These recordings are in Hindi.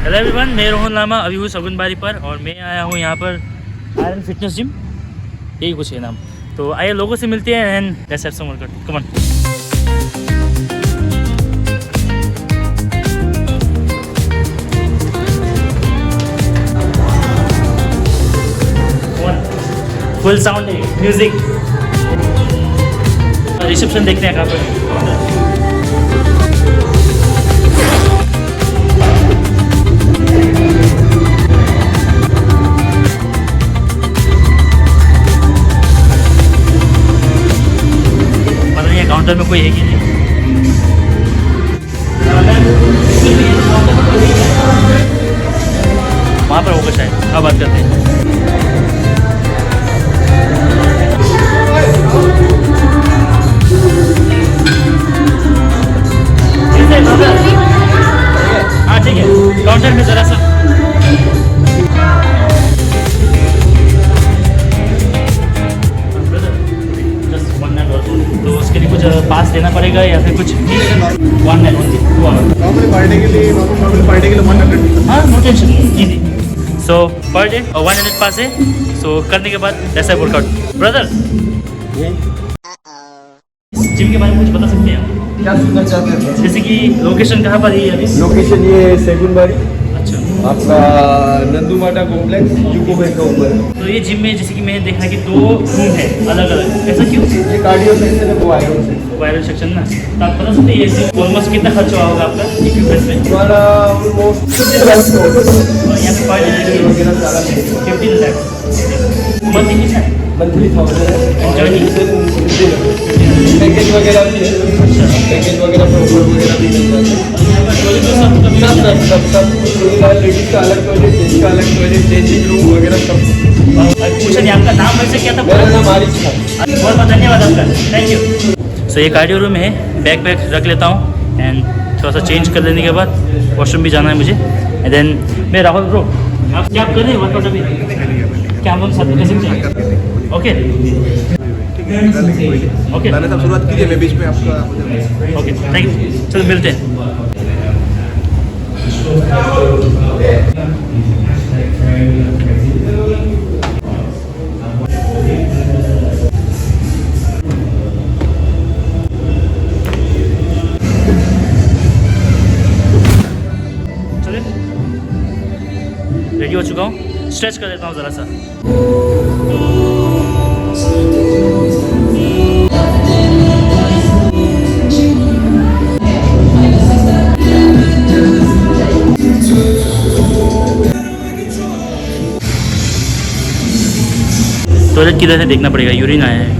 हेलो एवरीवन, मैं रोहन लामा अभी हूँ सगुनबारी पर और मैं आया हूँ यहाँ पर आयरन फिटनेस जिम, यही कुछ है नाम। तो आइए लोगों से मिलते हैं and let's have some workout. Come on. Full sound music. Reception देखते हैं कहाँ पर। काउंटर में कोई है कि नहीं? वहाँ पर होगा शायद। अब बात करते हैं। हाँ ठीक है, काउंटर में ज़रा सा तो उसके लिए कुछ पास देना पड़ेगा या फिर कुछ 1 night only 2 hour. Normally per day के लिए 100। हाँ नो टेंशन, इजी। सो पर डे 100 पास है। सो करने के बाद ऐसा वर्कआउट। ब्रदर जिम के बारे में कुछ बता सकते हैं आप? क्या सुनना चाहते हैं? जैसे कि लोकेशन कहाँ पर है अभी? लोकेशन ये सेगुनबाड़ी, अच्छा। आपका नंदू माता कॉम्प्लेक्स यूको बैंक के ऊपर है। तो ये जिम में जैसे कि मैंने देखा कि 2 रूम है अलग अलग, ऐसा क्यों? ये कार्डियो सेक्शन है, वो आयरन सेक्शन। वायरल सेक्शन ना, तो आप बता सकते हैं ये ऑलमोस्ट कितना खर्चा होगा आपका इक्विपमेंट में? हमारा ऑलमोस्ट 50 लाख और यहाँ पे पर डे वगैरह सारा 15 लाख मंथली कितना है? मंथली 1000 पैकेज वगैरह भी है। पैकेज वगैरह पर ऑफर वगैरह भी मिल जाता है। यहाँ पर टॉयलेट तो सब सब लेडीज का अलग टॉयलेट, जेंट्स का अलग टॉयलेट, चेंजिंग रूम वगैरह सब। पूछा नहीं आपका नाम वैसे क्या था? मेरा नाम आरिफ था। बहुत बहुत धन्यवाद आपका, थैंक यू। सो ये कार्डियो रूम है, बैग पैक रख लेता हूँ एंड थोड़ा सा चेंज कर लेने के बाद वॉशरूम भी जाना है मुझे। एंड देन मैं राहुल ब्रो, आप क्या कर रहे हैं वर्कआउट अभी? क्या हम लोग साथ में कर सकते हैं? ओके ओके मैंने तब शुरुआत की थी, मैं बीच में आपका ओके, थैंक यू। चलो मिलते हैं। चलिए, रेडी हो चुका हूँ, स्ट्रेच कर देता हूँ ज़रा सा। टॉयलेट किधर से देखना पड़ेगा, यूरिन आया है।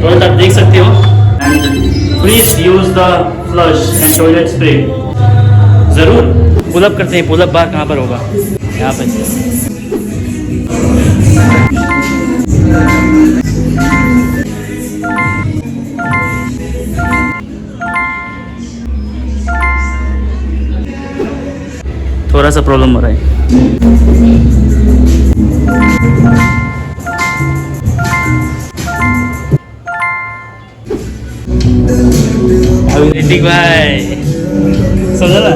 टॉयलेट आप देख सकते हो and please use the flush and toilet spray. ज़रूर पुलअप करते हैं। पुलअप बार कहाँ पर होगा? यहाँ पर। थोड़ा सा प्रॉब्लम हो रहा है। ऋतिक भाई समझा ना?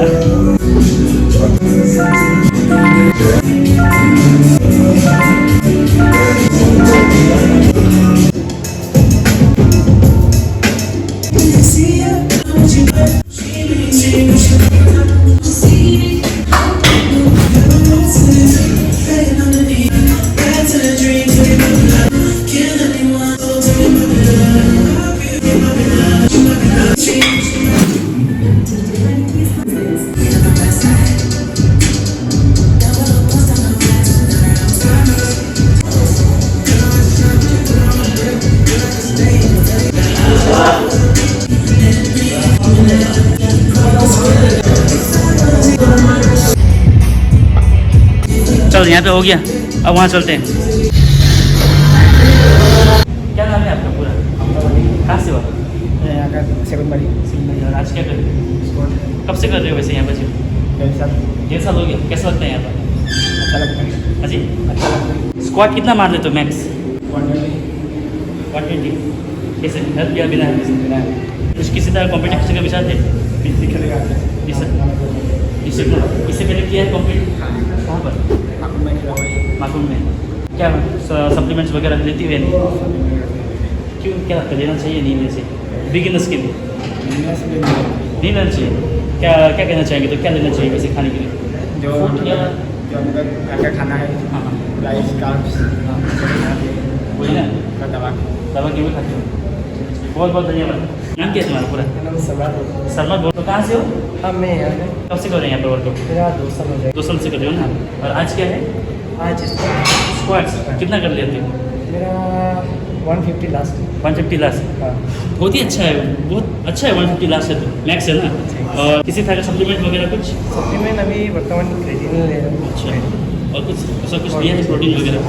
चलो यहाँ पे हो गया, अब वहाँ चलते हैं। क्या नाम है आपका पूरा? कहाँ से हो? यहाँ का सेगुनबाड़ी। और आज क्या कर रहे हो? कब से कर रहे हो वैसे यहाँ पर जिम? 1.5 साल। 1.5 साल हो गया। कैसा लगता है यहाँ पर? अच्छा लगता है, हाँ जी, अच्छा लगता है। स्क्वाट कितना मार लेते हो मैक्स? 120 120। कैसे हेल्प किया बिना हेल्प से? कुछ किसी तरह कॉम्पिटिशन का विचार थे? पीसी खेलेगा इससे इससे पहले किया है कॉम्पिट कहाँ पर? माकुम में। क्या सप्लीमेंट्स वगैरह लेती हुई नहीं? क्यों, क्या लगता है लेना चाहिए नहीं लेना चाहिए बिगिनर्स के लिए? नहीं लेना चाहिए। क्या क्या कहना चाहेंगे, तो क्या लेना चाहिए वैसे खाने के लिए? जो फूड या जो मतलब घर का खाना है, हाँ हाँ राइस कार्ब्स, वही ना, दवा। दवा क्यों खाते हो? बहुत बहुत धन्यवाद। नाम क्या है तुम्हारा पूरा? शर्मा बोल। तो कहाँ से हो? हाँ, मैं यहाँ पे कब से कर रहे हैं यहाँ पर वर्कआउट? मेरा 2 साल हो जाएगा। 2 साल से कर रहे हो ना? और आज क्या है? आज इसका स्क्वाट्स कितना कर लेते हो? मेरा 150 लास्ट। 150 लास्ट। हाँ, बहुत ही अच्छा है, बहुत अच्छा है। 150 लास्ट है तो मैक्स है ना? और किसी तरह का सप्लीमेंट वगैरह कुछ? सप्लीमेंट अभी वर्तमान क्रेडिट ले रहा हूँ। अच्छा, और कुछ ऐसा कुछ लिया है प्रोटीन वगैरह?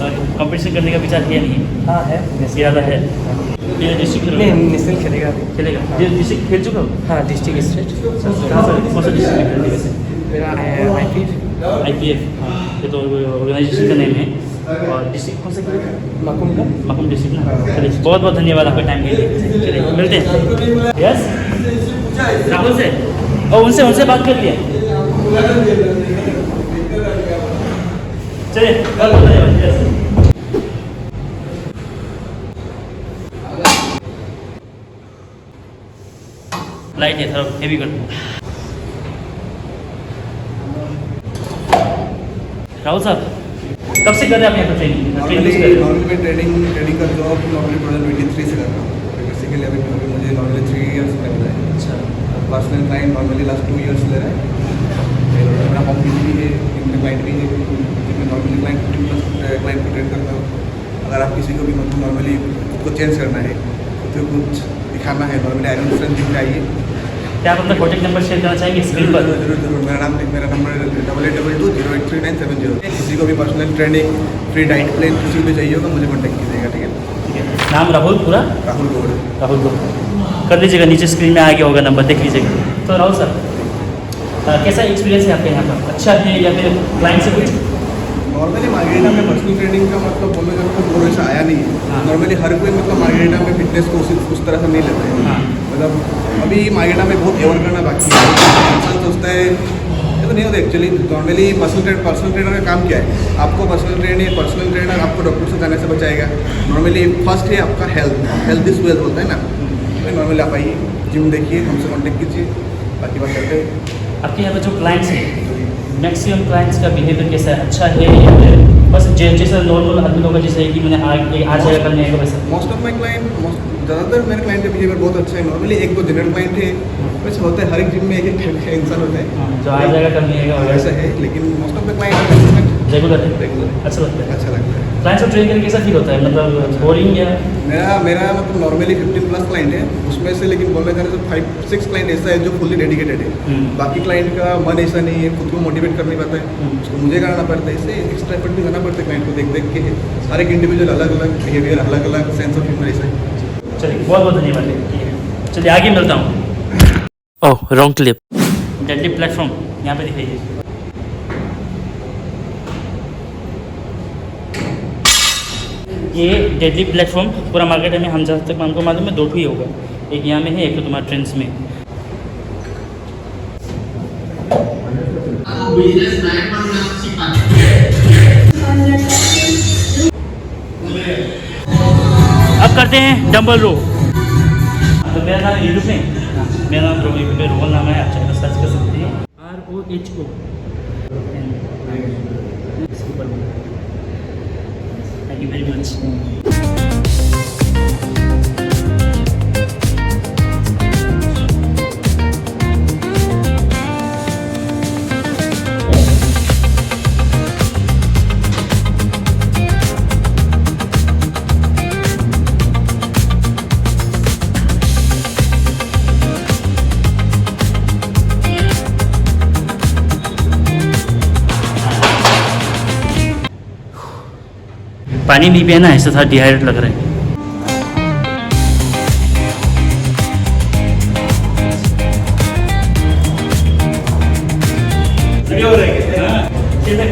कंपटीशन करने का विचार किया नहीं है? हाँ है, ज़्यादा है। ये डिस्ट्रिक्ट नहीं नेशनल खेलेगा अभी। खेलेगा? ये डिस्ट्रिक्ट खेल चुका हो? हाँ, डिस्ट्रिक्ट स्टेट। कहाँ से, कौन सा डिस्ट्रिक्ट खेलते वैसे? मेरा IPF IPF, ये तो ऑर्गेनाइजेशन का नेम है। और डिस्ट्रिक्ट कौन सा खेलेगा? मकुम का। मकुम डिस्ट्रिक्ट ना? चलिए, बहुत बहुत धन्यवाद आपके टाइम के लिए। चलिए मिलते हैं। यस, राहुल से और उनसे बात कर लिया। चलिए, बहुत बहुत धन्यवाद। यस, लाइट है, थोड़ा हेवी कर दो। राहुल साहब, कब से कर रहे हैं आप यहाँ पर ट्रेनिंग? नॉर्मली मैं ट्रेनिंग का जॉब नॉर्मली 2023 से कर रहा हूँ। बेसिकली अभी मुझे नॉर्मली 3 इयर्स लग रहा है। अच्छा, personal client normally last 2 years ले रहा है। मेरा हॉबी भी है, इनमें क्लाइंट भी है। मैं नॉर्मली क्लाइंट को ट्रेन करता हूँ। अगर आप किसी को भी मतलब नॉर्मली खुद को चेंज करना है, तो कुछ दिखाना है, नॉर्मली आयरन स्ट्रेंथ जिम चाहिए। क्या आप अपना कॉन्टैक्ट नंबर शेयर करना चाहेंगे स्क्रीन पर? जरूर। मेरा नंबर 8822083970। किसी को भी personal training, free diet plan किसी को भी चाहिए होगा मुझे कॉन्टैक्ट कीजिएगा, ठीक है? ठीक है, नाम राहुल पूरा? राहुल गौड़। राहुल को कर लीजिएगा, नीचे स्क्रीन में आ गया होगा नंबर, देख लीजिएगा। तो राहुल सर, कैसा एक्सपीरियंस है आपके यहाँ पर? अच्छा है या फिर क्लाइंट से कुछ? नॉर्मली मार्गेरिटा में पर्सनल ट्रेनिंग का मतलब बोलने जाए तो बोल ऐसा आया नहीं है। हाँ। नॉर्मली हर कोई मतलब मार्गेरिटा में फिटनेस को उस तरह से नहीं लेता है। हाँ। मतलब अभी मार्गेरिटा में बहुत एवर करना बाकी है। इंसान सोचता है ये तो नहीं होता एक्चुअली। नॉर्मली पर्सनल ट्रेनर का काम क्या है? आपको पर्सनल ट्रेनर आपको डॉक्टर से जाने से बचाएगा। नॉर्मली फर्स्ट है आपका हेल्थ इज वेल्थ बोलता है ना। तो नॉर्मली आप आइए, जिम देखिए, हमसे कॉन्टेक्ट कीजिए, बाकी बात करते हैं। आपके यहाँ पर जो क्लाइंट्स हैं, मैक्सिमम क्लाइंट्स का बिहेवियर कैसा है? अच्छा है या फिर बस जैसा नॉर्मल आदमी लोगों का जैसे है कि मैंने आज जगह करने आएगा वैसा? मोस्ट ऑफ माई क्लाइंट, ज़्यादातर मेरे क्लाइंट का बिहेवियर बहुत अच्छा है। नॉर्मली एक दो जनरल क्लाइंट है, वैसे होता है हर एक जिम में एक टाइप का इंसान होता है जो आज जगह करने आएगा वैसा है। लेकिन most of the client regular है, रेगुलर अच्छा लगता है। अच्छा लगता है। क्लाइंट्स को ट्रेन करके कैसा फील होता है? मतलब बोरिंग या? मेरा मतलब नॉर्मली 15+ क्लाइंट है उसमें से, लेकिन बोलने जाने से 5-6 क्लाइंट ऐसा है जो फुल्ली डेडिकेटेड है। बाकी क्लाइंट का मन ऐसा नहीं है, खुद को मोटिवेट कर नहीं पाता है, उसको मुझे कराना पड़ता है। इससे एक्स्ट्रा एफर्ट भी करना पड़ता है क्लाइंट को देख के। हर एक इंडिविजुअल अलग अलग बिहेवियर, अलग अलग सेंस ऑफ ह्यूमर ऐसा है। चलिए, बहुत बहुत धन्यवाद। ठीक है, चलिए आगे मिलता हूँ। ओह, रॉन्ग क्लिप। डेडलिफ्ट प्लेटफॉर्म यहाँ पे दिखाइए। ये डेडलिफ्ट प्लेटफॉर्म पूरा मार्केट में हम जहाँ तक हमको मालूम है 2 ही होगा। एक यहाँ में है, एक तो तुम्हारा ट्रेंड्स में। अब करते हैं डंबल रो। तो मेरा नाम यूट्यूब में, मेरा नाम यूट्यूब पे रोहन नाम है, आप चैनल सर्च कर सकते हैं ROHO। Thank you very much. पानी नहीं पिया ना, ऐसा था डिहाइड्रेट लग रहा है।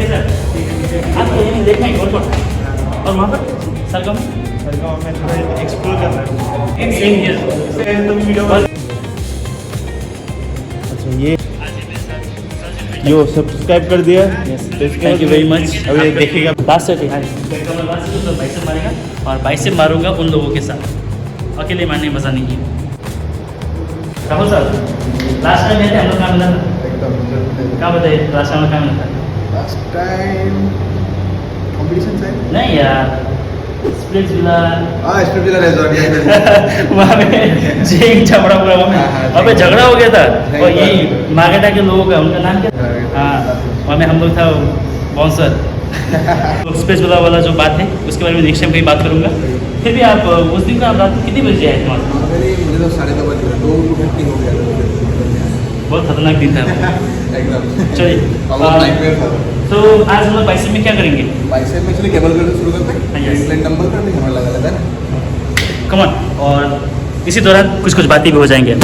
सर आप यहीं देखना है और वहाँ पर सरगम सरगांव में थोड़ा एक्सप्लोर करना है। सेम हियर तो वीडियो अच्छा ये यो सब्सक्राइब कर दिया थैंक यू वेरी मच अभी देखिएगा लास्ट से हाँ तो बाइसेप मारेगा और बाइसेप मारूंगा उन लोगों के साथ अकेले मारने में मज़ा नहीं है राहुल सर लास्ट टाइम हम लोग कहाँ मिला था एकदम कहाँ बताइए लास्ट टाइम कहाँ मिला था लास्ट टाइम कॉम्पिटिशन है नहीं यार स्प्लिट्स मिला हाँ स्ट्रिप जिला रेजोर्ट वहाँ पे जेंग झगड़ा पूरा वहाँ हाँ, हाँ, पे झगड़ा हो गया था नहीं, और यही मार्केटा के लोगों का उनका नाम क्या हाँ वहाँ में हम लोग था बॉन्सर स्पेस वाला जो बात है उसके बारे में नेक्स्ट टाइम कहीं बात करूँगा फिर भी आप उस दिन का आप रात को कितनी बजे आए थे वहाँ से? मेरी मुझे तो 2:30 बजे 2:50 हो गया बहुत खतरनाक दिन था वो। एकदम चलिए नाइटमेयर था तो आज हम लोग बाइसेप में क्या करेंगे बाइसेप में चलिए केबल करके शुरू करते हाँ, हैं yes. इंक्लाइन डंबल करते हैं हमें लगा लेता है ना कमन और इसी दौरान कुछ कुछ बातें भी हो जाएंगे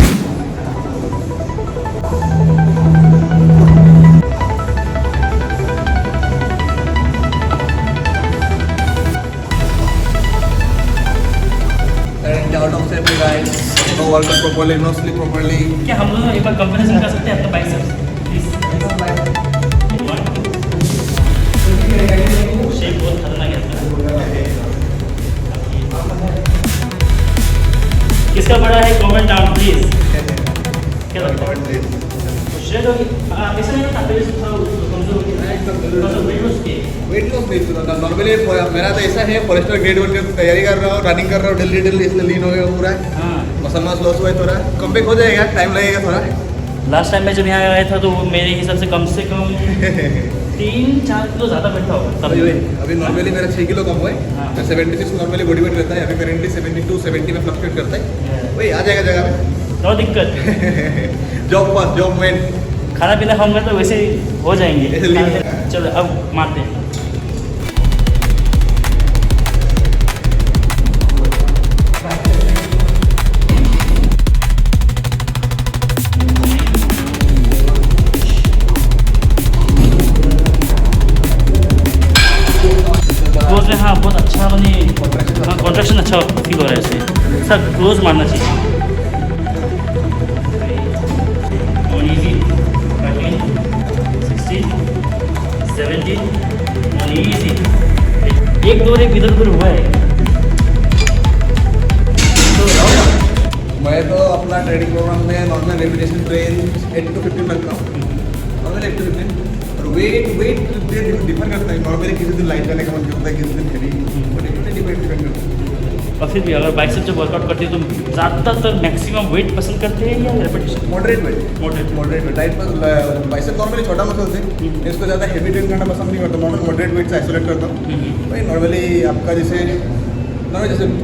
and out of step guys no work properly no sleep properly क्या हम लोग एक बार कंपेरिजन कर सकते हैं अपना बाइसेप शेप बहुत खतरनाक है अपना। किसका बड़ा है कमेंट डाउन प्लीज क्या लगता है श्रेड होगी ऐसा नहीं होता पहले से थोड़ा कमजोर हो गया वेट लॉस के वेट लॉस नहीं होता नॉर्मली मेरा तो ऐसा है फॉरेस्टर ग्रेड 1 की तैयारी कर रहा हूँ रनिंग कर रहा हूँ डेली इसलिए लीन हो गया पूरा हाँ मसल मास लॉस हुआ है थोड़ा कमबैक हो जाएगा टाइम लगेगा थोड़ा लास्ट टाइम मैं जब यहाँ आया था तो वो मेरे हिसाब से कम 3-4 किलो ज़्यादा बैठा होगा तब अभी नॉर्मली मेरा 6 किलो कम हुआ है हाँ। मैं 76 नॉर्मली बॉडी वेट रहता है अभी करेंटली 72 70 में फ्लक्चुएट करता है वही आ जाएगा जगह में नो दिक्कत जॉब पास जॉब मैन खाना पीना खाऊंगा तो वैसे ही हो जाएंगे ऐसे lean। चलो अब मारते हैं क्लोज में हाँ बहुत अच्छा बनी हाँ कॉन्ट्रैक्शन अच्छा फील हो रहा है इससे सर क्लोज मारना चाहिए और इजी 13 16 17 और इजी एक दो एक इधर उधर हुआ है मैं तो अपना ट्रेनिंग प्रोग्राम में नॉर्मल रेपिटेशन ट्रेन 8 to 15 रखता हूँ नॉर्मल 8 to 15 और वेट डिफर करता है नॉर्मली किसी दिन लाइट करने का मन करता है किसी दिन हेवी तो डिपेंड करता है और फिर भी अगर बाइसेप जब वर्कआउट करते हैं तो ज़्यादातर मैक्सिमम वेट पसंद करते हैं या रेपिटेशन मॉडरेट वेट डाइट पर बाइसेप नॉर्मली छोटा मसल से इसको ज़्यादा हेवी ट्रेन करना पसंद नहीं करता नॉर्मल मॉडरेट वेट से आइसोलेट करता हूँ भाई नॉर्मली आपका जैसे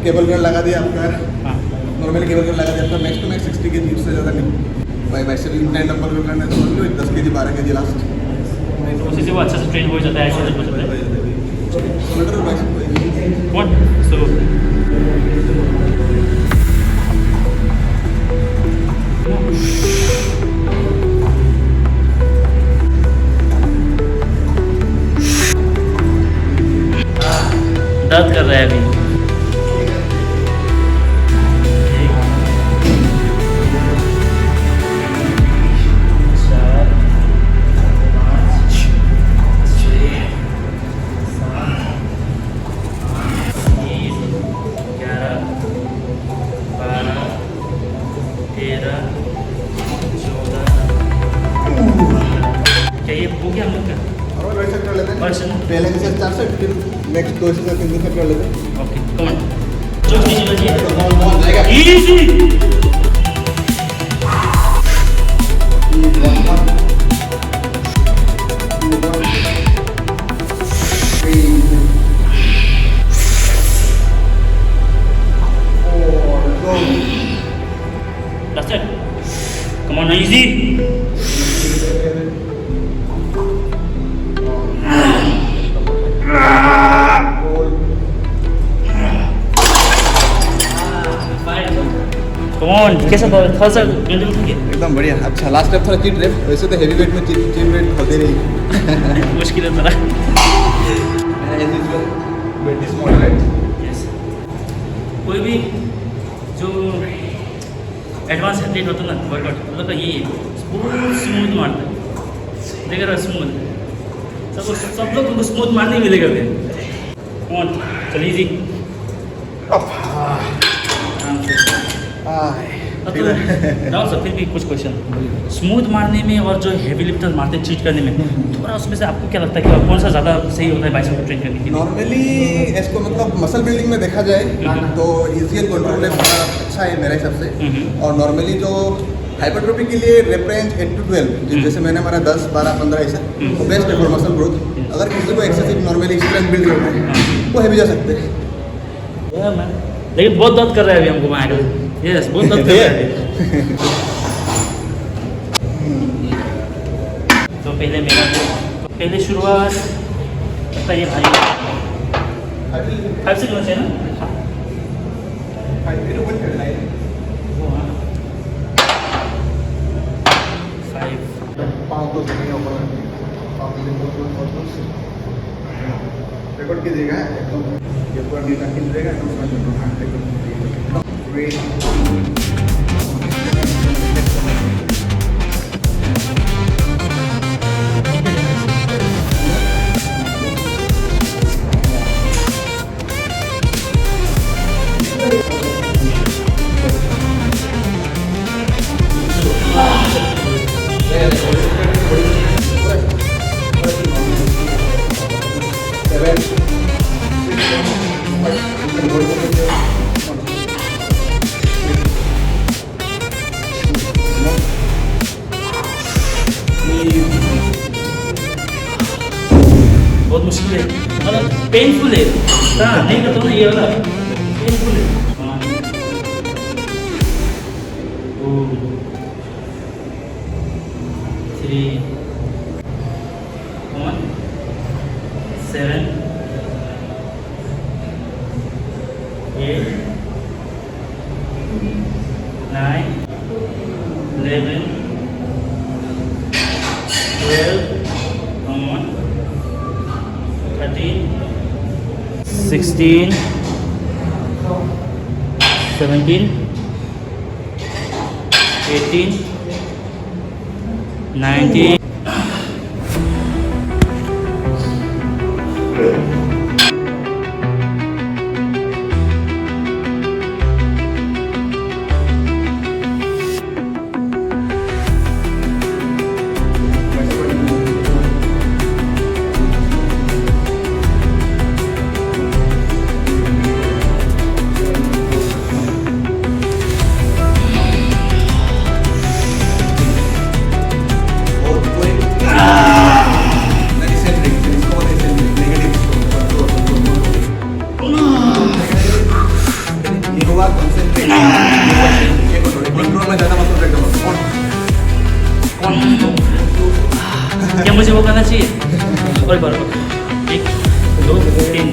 केबल कर लगा दिया आपका हाँ नॉर्मली केबल कर लगा दिया आपका मैक्स टू मैक्स 60 के से ज़्यादा नहीं भाई बाइसेप इंक्लाइन डंबल कर करना है तो 10 kg 12 kg लास्ट उसी से वो अच्छा से ट्रेन हो जाता है आइसोलेट हो जाता है शोल्डर और बाइसेप What? So दर्द कर रहा है अभी क्या ये हो गया हम लोग का और वैसे कर लेते हैं वर्षन पहले से स्टार्ट से फिर नेक्स्ट 2 से 3 दिन तक कर लेते हैं ओके कम ऑन जो नीचे लगिए बहुत जाएगा easy That's it. Come on, easy. Come on, कैसा था, थोड़ा सा बिल्डिंग था क्या? एकदम बढ़िया। अच्छा लास्ट टाइम थोड़ा चीट रेप, वैसे तो हेवी वेट में चीट रेट होते रही। मुश्किल है थोड़ा। Weight is moderate. Yes. कोई भी जो एडवांस एथलीट होता है ना वर्कआउट, मतलब का यही है, बहुत स्मूथ मारता है, देख रहा स्मूथ, सब लोग उनको स्मूथ मारने ही मिलेगा फिर। और चलिए जी राहुल सर, फिर भी कुछ क्वेश्चन, स्मूथ मारने में और जो हेवी लिफ्टर मारते हैं चीट करने में, थोड़ा उसमें से आपको क्या लगता है कि कौन सा ज़्यादा सही होता है बाइसेप को ट्रेन करने के लिए? नॉर्मली इसको मतलब मसल बिल्डिंग में देखा जाए तो ईजी कंट्रोल अच्छा है मेरे हिसाब से। और नॉर्मली जो हाइपरट्रोफी के लिए रेप रेंज 8 to 12, जैसे मैंने हमारा 10, 12, 15 ऐसा तो बेस्ट है फॉर मसल ग्रोथ। अगर किसी को एक्सेसिव नॉर्मली स्ट्रेंथ बिल्ड करना है वो हैवी जा सकते हैं। लेकिन बहुत दर्द कर रहा है अभी हमको वहाँ आकर। यस, बहुत दर्द कर रहा है। तो पहले शुरुआत बताइए भाई, 5 से करना चाहिए ना? रिकॉर्ड कीजिएगा एकदम, ये पूरा नीला कीजिएगा बहुत मुश्किल है, मतलब पेनफुल है। हाँ, नहीं करता हूँ ना ये वाला, पेनफुल है। 1, 2, 3, 1, 7, 8, 9, 11, 12, 13, 16, 17, 18, 19. क्या मुझे वो करना चाहिए? और बार 1, 2, 3।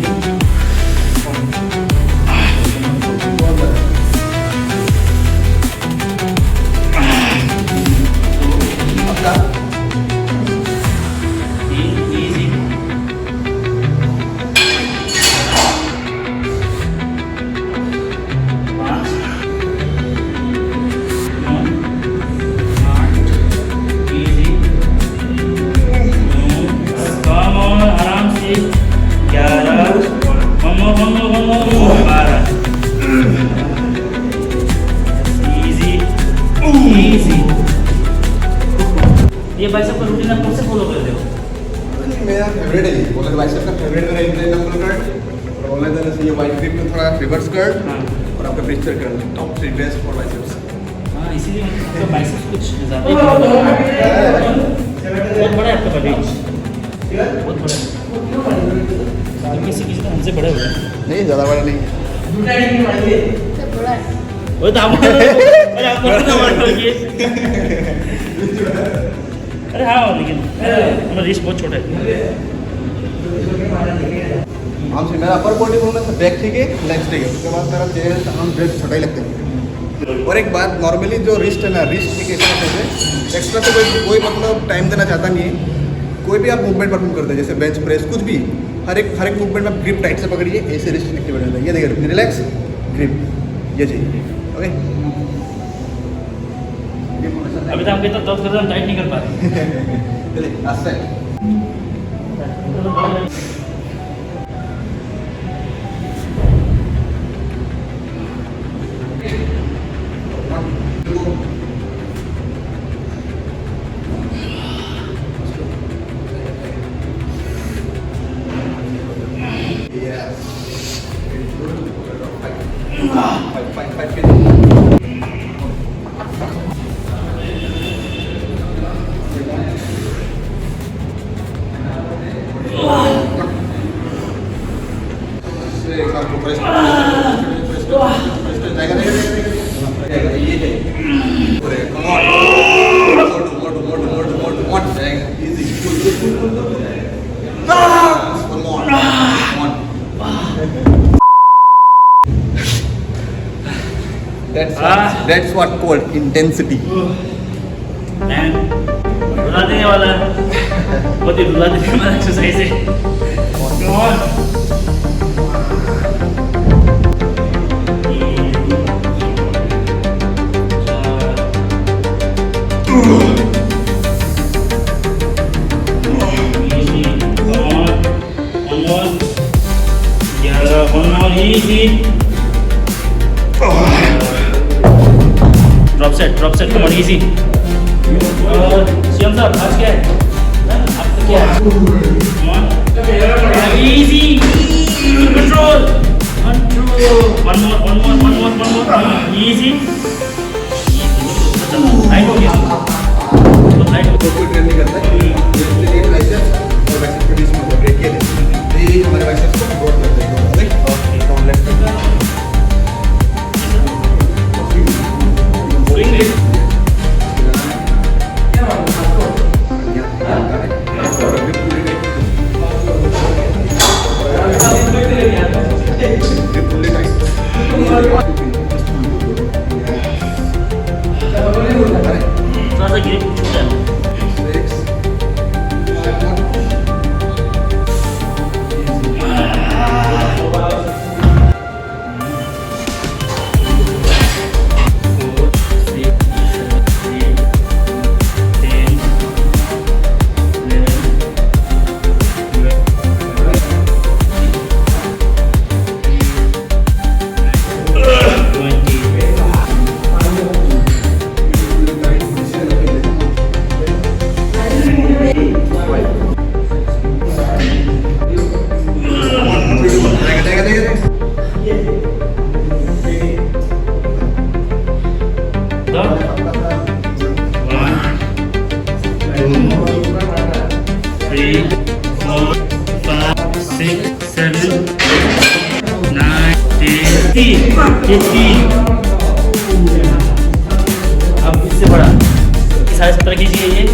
ये बाइसेप का रूटीन आप कब से फॉलो करते हो? मेरा फेवरेट है ये, बोला बाइसेप का फेवरेट मेरा इंक्लाइन डंबल कर्ल, और बोला था ये वाइड ग्रिप में थोड़ा रिवर्स कर्ल और आपका preacher curl, top 3 best for biceps. हाँ, इसीलिए आपका बाइसेप्स कुछ ज़्यादा ही बहुत बड़ा है आपका बॉडी, बहुत बड़ा है। किसी तो हमसे बड़े हो गए। नहीं ज़्यादा बड़ा नहीं, वो तो आप अरे आप अरे हाँ, लेकिन हमारा रिस्ट बहुत छोटा है। हमसे मेरा अपर बॉडी मूवमेंट बैक ठीक है, लेग्स ठीक है, उसके बाद मेरा चेस्ट आर्म ब्रेस्ट छोटा ही लगता है। और एक बात, नॉर्मली जो रिस्ट है ना, रिस्ट एक ऐसा होता है एक्स्ट्रा से कोई मतलब टाइम देना चाहता नहीं है। कोई भी आप मूवमेंट परफॉर्म करते हैं, जैसे बेंच प्रेस, कुछ भी, हर एक मूवमेंट में आप ग्रिप टाइट से पकड़िए, ऐसे रिस्ट एक्टिवेट होता है। ये देखिए, रिलैक्स, ग्रिप, ये चाहिए। ओके, अभी तो हम कितना दर्द कर रहे हैं, टाइट नहीं कर पा रहे। चलिए आस्ते। That's what called intensity. Man रुला देने वाला है, बहुत ही रुला देने वाला एक्सरसाइज है। Come on. Easy. Come on. One more. Yeah, one more. Easy. Drop set, come on, easy. CM साहब आज क्या है? आपका क्या है? Come on, easy, control, one more, easy. Right हो गया, राइट हो तो कोई ट्रेनिंग करता है, ये बाइसेप्स और बाइसेप्स के बीच में होता है, ये देखिए, ये हमारे बाइसेप्स को ब्रॉड करते हैं, राइट? ओके, तो लेट्स करते हैं। Swing it. थोड़ा सा गिर अब इससे बड़ा 17.5 kg है ये।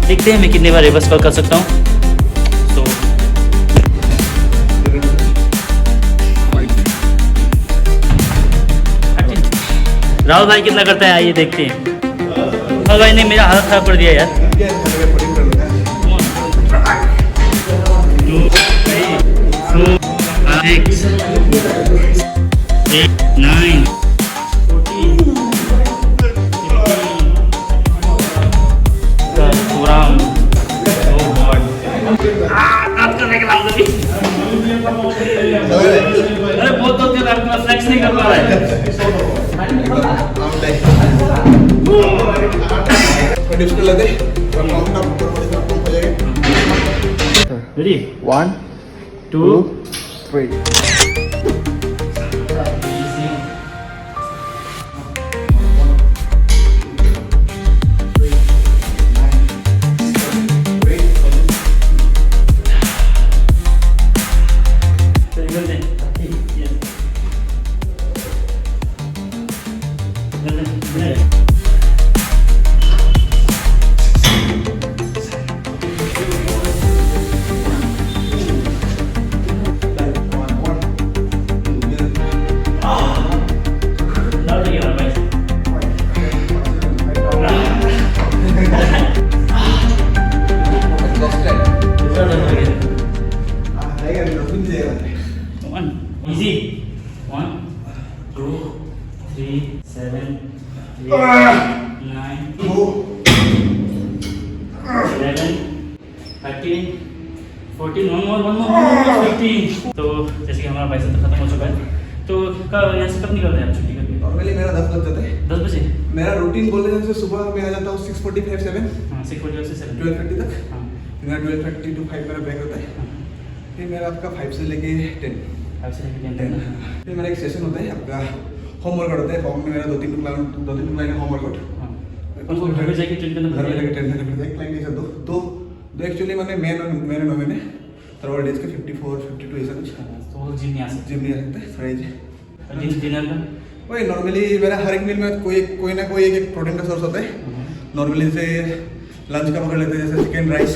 देखते हैं मैं कितने बार रिवर्स कर सकता हूँ। तो राहुल भाई कितना करता है, आइए देखते हैं। राहुल भाई ने मेरा हालत खराब कर दिया यार। 2, 3, 4, 5, 6, 8, 9, 14, 15, पूरा अरे बहुत दर्द कर रहा है, फ्लेक्स नहीं कर पा रहा है। रेडी, 1, 2, 3. ले रहे हैं। One. Easy. 1, 2, 3, 7, 8, 9, 11, 13, 14. One more. 15. तो जैसे कि हमारा बाइसेप तो खत्म हो चुका है, तो यहाँ से कब निकलते हैं आप छुट्टी करके? नॉर्मली मेरा 10 बज जाता है। 10 बजे? मेरा रूटीन बोलने जाने से सुबह मैं आ जाता हूँ 6:45 7 हाँ, 6:45 से 7. 12:30 तक। हाँ. मेरा 12:30 to 5 मेरा ब्रेक होता है। फिर मेरा आपका 5 से लेके 10। 5 से लेके 10. फिर मेरा एक सेशन होता है आपका होम वर्कआउट होता है। फॉर्म में मेरा 2-3 क्लाइंट होम वर्कआउट। हाँ. उनको घर पे जाके ट्रेन करना घर में पड़ता जाके है? ट्रेन करते हैं। क्लाइंट ऐसा दो एक्चुअली मैंने मेरे नो मैंने थर्ड डेज के 54 52 ऐसा कुछ तो वो जिम नहीं आ सकते. जिम नहीं आ सकते फ्राइज। डिनर का? वही नॉर्मली मेरा हर एक मील में कोई ना कोई एक प्रोटीन का सोर्स होता है। नॉर्मली से लंच का पकड़ लेते हैं, जैसे चिकन राइस,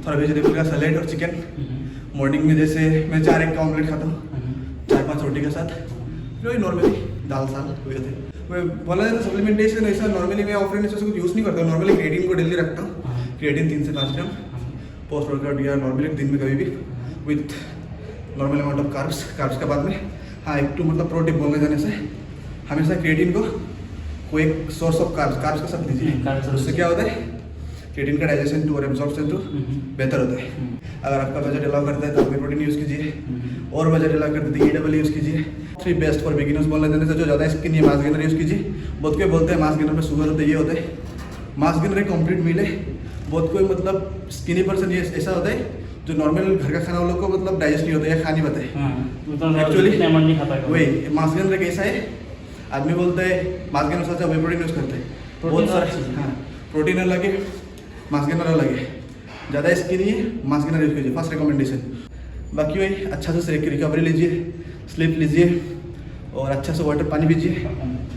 थोड़ा वेजिटेबल का सैलेड और चिकन। मॉर्निंग में जैसे मैं 4 एग का ऑमलेट खाता हूँ 4-5 रोटी के साथ। वही नॉर्मली दाल साल वही होते हैं। मैं बोला जाता सप्लीमेंटेशन ऐसा नॉर्मली मैं ऑफलाइन ऐसा कुछ यूज़ नहीं करता हूँ। नॉर्मली क्रिएटिन को डेली रखता हूँ। क्रिएटिन 3 से 5 ग्राम पोस्ट वर्कआउट या नॉर्मली दिन में कभी भी with normal amount of carbs के बाद में हाँ एक टू मतलब प्रोटीन बोलने जाने से हमेशा क्रिएटिन को कोई एक सोर्स ऑफ कार्ब्स के साथ लीजिए। उससे क्या होता है क्रिएटिन का डाइजेशन टू और एब्जॉर्प्शन टू बेहतर होता है। अगर आपका बजट अलाउ करता है तो आप प्रोटीन यूज़ कीजिए, और बजट अलाउ करते हैं EW यूज़ कीजिए। 3 बेस्ट फॉर बिगिनर्स बोलने जाने से जो ज़्यादा स्किन है मास गेनर यूज़ कीजिए। बहुत कोई बोलते हैं मास गेनर में शुगर होता है, ये होता है। मास गेनर एक कंप्लीट मील है। बहुत कोई मतलब स्किनी पर्सन ये ऐसा होता है जो नॉर्मल घर का खाना वो लोग को मतलब डाइजेस्ट नहीं होता है या खा नहीं पाता है। एक्चुअली वही मास गेनर एक ऐसा है। आदमी बोलता है मास गेनर सोचा वे प्रोटीन यूज़ करते हैं, बहुत सारे हाँ प्रोटीन अलग है मास गेनर अलग है। ज़्यादा स्किनी है मास गेनर यूज़ कीजिए, फर्स्ट रिकमेंडेशन। बाकी वही अच्छा से रिकवरी लीजिए, स्लीप लीजिए और अच्छा से वाटर पानी पीजिए।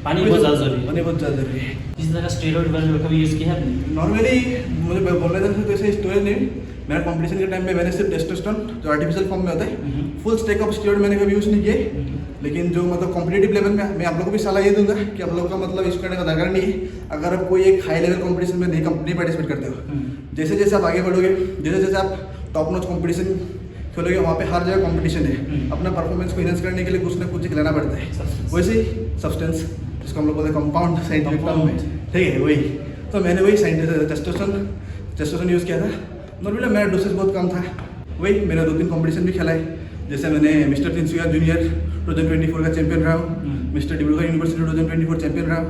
पानी बहुत ज़्यादा जरूरी है। पानी बहुत ज़्यादा जरूरी है। इस तरह का स्टेरॉइड वगैरह कभी यूज़ किया है आपने? नॉर्मली मुझे बोलने जाने से तो ऐसे स्टोरेज नहीं। मेरा कॉम्पिटिशन के टाइम में मैंने सिर्फ टेस्टोस्टेरोन जो आर्टिफिशियल फॉर्म में होता है फुल स्टेक ऑफ स्टेरॉइड मैंने कभी यूज़ नहीं किया। लेकिन जो मतलब कॉम्पिटिटिव लेवल में मैं आप लोगों को भी सलाह ये दूंगा कि आप लोगों का मतलब यूज़ करने का दरकार नहीं है। अगर आप कोई एक हाई लेवल कॉम्पिटिशन में नहीं पार्टिसिपेट करते हो, जैसे जैसे आप आगे बढ़ोगे, जैसे जैसे आप टॉप नॉच कॉम्पिटिशन खेलोगे, वहाँ पे हर जगह कॉम्पिटिशन है। अपना परफॉर्मेंस को इनहेंस करने के लिए कुछ ना कुछ लेना पड़ता है। वैसे ही सब्सटेंस जिसको हम लोग बोलते हैं कंपाउंड साइंटिफिक टर्म में, ठीक है वही। तो मैंने वही टेस्टोस्टेरोन यूज़ किया था। नॉर्मली मेरा डोसेज बहुत कम था। वही मेरा 2-3 कॉम्पिटिशन भी खेला है। जैसे मैंने मिस्टर तिनसुकिया जूनियर 2024 का चैंपियन रहा हूँ, मिस्टर डिब्रूगढ़ यूनिवर्सिटी 2024 चैंपियन रहा हूँ।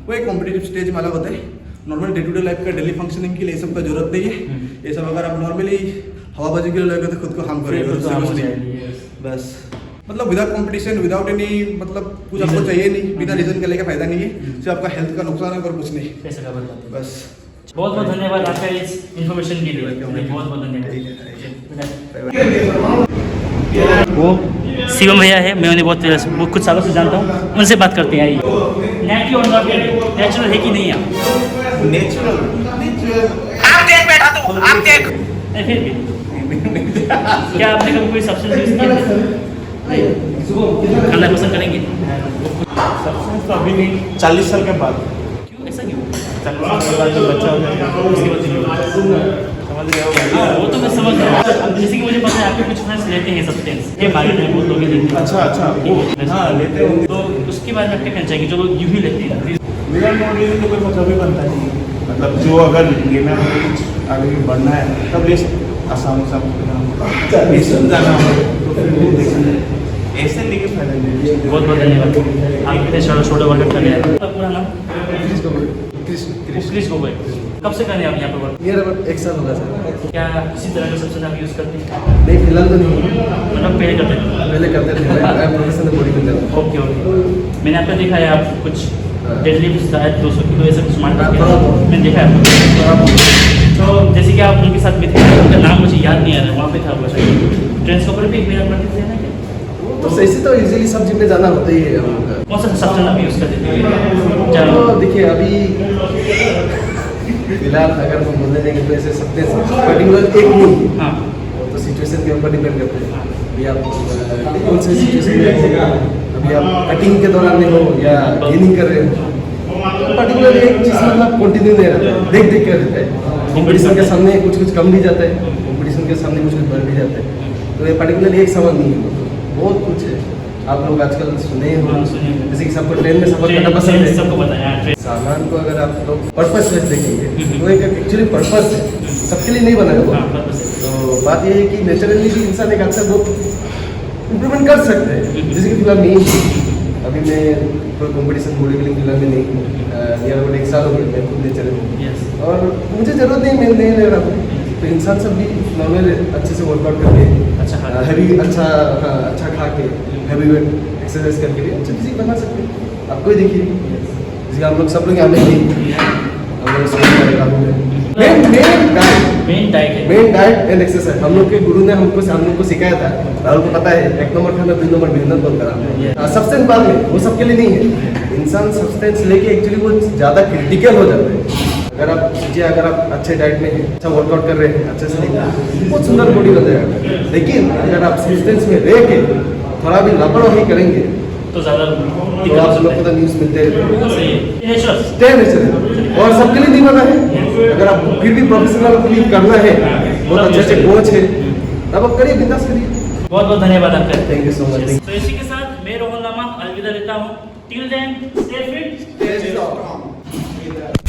वही कॉम्पिटिटिव स्टेज में अलग होता है। Normal day to day life का डेली फंक्शनिंग के लिए ये सब का जरूरत नहीं है। ये सब अगर आप नॉर्मली हवाबाजी के लिए लोगे तो खुद को हार्म करेगा। बस मतलब विदाउट कंपटीशन विदाउट एनी मतलब कुछ आपको चाहिए नहीं, बिना रीजन के लेके फायदा नहीं है। सिर्फ आपका हेल्थ का नुकसान है और कुछ नहीं। पैसा का बर्बाद। बस बहुत बहुत धन्यवाद आपका इस इन्फॉर्मेशन के लिए। बहुत बहुत धन्यवाद। वो शिवम भैया है, मैं उन्हें बहुत कुछ सालों से जानता हूँ। उनसे बात करते हैं। नेचुरल और नॉट नेचुरल है कि नहीं आप? नेचुरल आप देख बैठा तो आप देख नहीं फिर भी क्या आपने कभी कोई सब्सटेंस यूज़ किया? खाना पसंद करेंगे? सब्सटेंस तो अभी नहीं, 40 साल के बाद। क्यों ऐसा क्यों? 40 साल के बाद जब बच्चा हो जाएगा उसके बाद समझ गया होगा। हाँ वो तो मैं समझ रहा हूँ। अब जैसे कि मुझे पता है आपके कुछ फ्रेंड्स लेते हैं सब्सटेंस, ये मार्केट में बहुत लोग लेते हैं। अच्छा वो हाँ लेते होंगे। तो उसके बारे में क्या कहना चाहिए जो लोग यूँ ही लेते हैं? मेरा नॉलेज तो कोई मतलब ही बनता नहीं है। मतलब जो अगर गेम में कुछ आगे बढ़ना है तब ले आसाम जाना हो तो फिर वो देखना है। ऐसे लेके फायदा नहीं। बहुत बहुत धन्यवाद। आप इतने छोटे वर्कआउट कर रहे हैं। आपका पूरा नाम? क्रिश गोगोई। कब से कर रहे हैं आप यहाँ पर वर्क? ये लगभग 1 साल होगा सर। क्या किसी तरह का सब्सटेंस आप यूज़ करते हैं? नहीं फिलहाल तो नहीं, मतलब पहले करते थे? पहले करते थे। मैं प्रोफेशनल बॉडी बिल्डर हूँ। ओके मैंने आपका देखा है आप कुछ डेडलिफ्ट शायद 200 किलो ऐसा कुछ मार हाँ, मैंने देखा है आपको। तो जैसे कि आप उनके साथ भी थे, उनका नाम मुझे याद नहीं आ रहा, वहाँ पे था वो शायद ट्रेंड्स के ऊपर भी मेरा प्रैक्टिस है ना क्या? तो ऐसे तो इजीली सब जिम में जाना होता ही है हम लोग का। कौन सा सब्सटेंस आप यूज़ करते थे? तो देखिए अभी फिलहाल अगर हम बोलने जाएंगे तो ऐसे सकते हैं पर्टिकुलर एक नहीं, हाँ तो सिचुएशन के ऊपर डिपेंड करते हैं। अभी आप कौन से सिचुएशन में हो, अभी आप कटिंग के दौरान में हो या गेनिंग कर रहे हो, पर्टिकुलर एक चीज़ मतलब कंटिन्यू नहीं रहता है, देख कर रहता है। कॉम्पिटिशन के सामने कुछ कम भी जाता है, कॉम्पिटिशन के सामने कुछ बढ़ भी जाता है। तो ये पर्टिकुलरली एक सवाल नहीं है, बहुत कुछ है। आप लोग आजकल सुने हो, हाँ, सुने हैं। जैसे कि सबको ट्रेन में सफर करना पसंद ट्रेन है। सबको पता है, हाँ, ट्रेन। सामान को अगर आप लोग पर्पस से देखेंगे तो एक एक्चुअली पर्पस है, सबके लिए नहीं बना है वो। हाँ, purpose है। तो बात ये है कि नेचुरली भी इंसान एक अच्छा बहुत इम्प्रूवमेंट कर सकते हैं। जैसे कि फिलहाल मैं अभी मैं कोई कॉम्पिटिशन बॉडी बिल्डिंग फिलहाल में नहीं हूँ, नियर अबाउट 1 साल हो गए मैं खुद नेचर में, Yes. और मुझे ज़रूरत नहीं, मैं नहीं ले रहा हूँ। तो इंसान सब भी नॉर्मल अच्छे से वर्कआउट करके अच्छा खा के। हैवी अच्छा खा के हैवी वेट एक्सरसाइज करके भी अच्छी फिजिक बना सकते हैं। आपको ही देखिए, जैसे हम लोग सब लोग यहाँ में नहीं, हम लोग मेन डाइट है। मेन डाइट एंड एक्सरसाइज हम लोग के गुरु ने हम लोग को सिखाया था। राहुल को पता है 1 नंबर खाना 2 नंबर मेहनत बहुत करा। सब्सटेंस बाद में, वो सबके लिए नहीं है। इंसान सब्सटेंस लेके एक्चुअली वो ज़्यादा क्रिटिकल हो जाता है। अगर आप सोचिए, अगर आप अच्छे डाइट में हैं, अच्छा वर्कआउट कर रहे हैं, अच्छे से बहुत सुंदर बॉडी बन जाएगा। लेकिन अगर आप सब्सटेंस में रह के थोड़ा भी लापरवाही करेंगे तो ज़्यादा तो आप लोग को तो न्यूज़ मिलते रहते हैं। सही है। नेचुरल। स्टे नेचुरल, और सबके लिए नहीं बना है। अगर आप फिर भी प्रोफेशनल फील करना है, बहुत अच्छे अच्छे कोच है, तब आप करिए, बिंदास करिए। बहुत बहुत धन्यवाद आपका। Thank you so much. तो इसी के साथ मैं रोहन लामा अलविदा लेता हूँ। Till then stay fit. Stay strong.